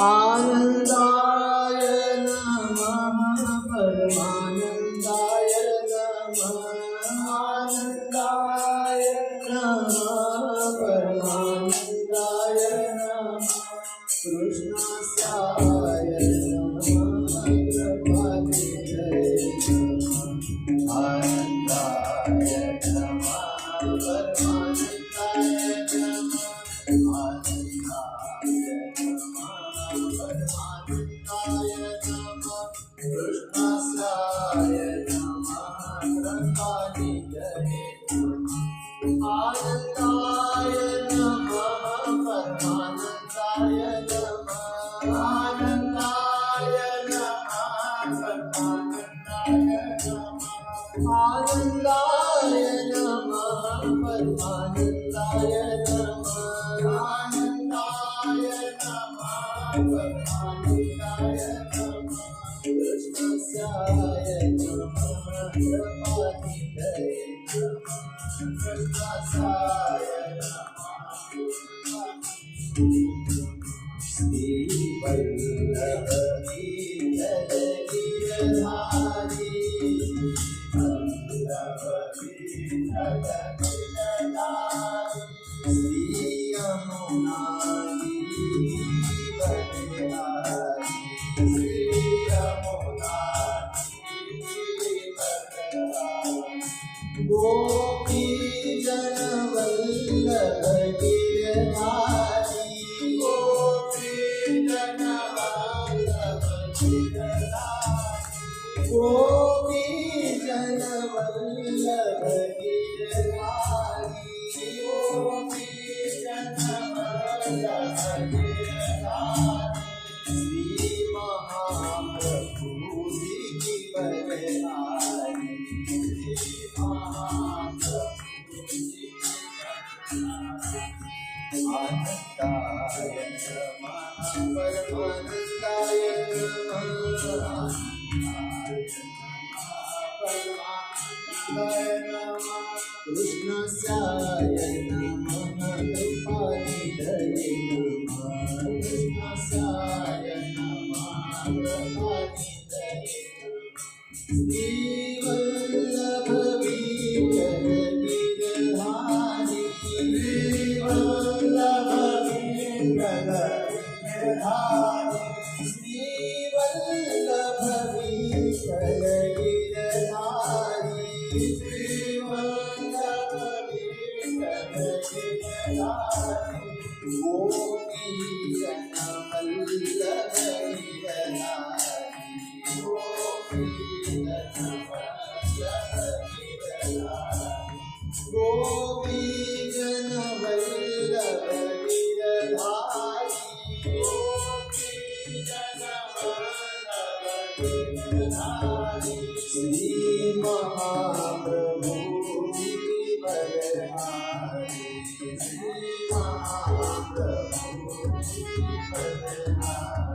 आनंदाय नमः परमानंदाय नमः आनंदाय नमः परमानंदाय नमः कृष्णाय नमः कृपानिधये नमः आनंदाय नमः परमानंदाय नमः आनंदाय परमानंदाय नमः कृष्णाय नमः कृपानिधये नमः आनंदाय नमः परमानंदाय नमः आनंदाय नमः परमानंदाय नमः आनंदाय नमः परमानंदाय नमः आनंदाय नमः परमानंदाय नमः कृष्णाय नमः कृपानिधये नमः कृष्णाय नमः श्रीवल्लभी जलगिरधारी वल्लभी जलगिरधारी श्रीयमुनानी वरदारी श्रीयमुनानी वरदारी गोपी जनवल्लभ गिरधारी गोपी जनवल्लभ गिरधारी गोपी जनवल्लभ गिरधारी गोपी जनवल्लभ गिरधारी श्री महाप्रभु की बरहारी आनंदाय नमः परमानंदाय नमः परमानंदाय नमः कृष्णाय नमः कृपानिधये नमः कृष्णाय नमः कृपानिधये श्रीवल्लभ गिरधारी श्रीवल्लभ गिरधारी श्रीवल्लभ गिरधारी श्रीवल्लभ गिरधारी गोपी जनवल्लभ गिरधारी गोपी जनवल्लभ गिरधारी गोपी जनवल्लभ गिरधारी श्री महाप्रभु की बरहारी श्री महाप्रभु की बरहारी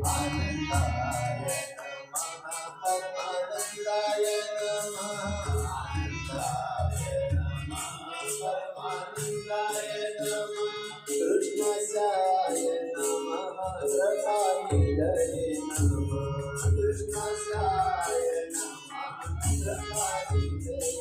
आनंदाय नमः परमानंदाय नमः आनंदाय नमः परमानंदाय नमः कृष्णाय नमः कृपानिधये नमः कृष्णाय नमः कृपानिधये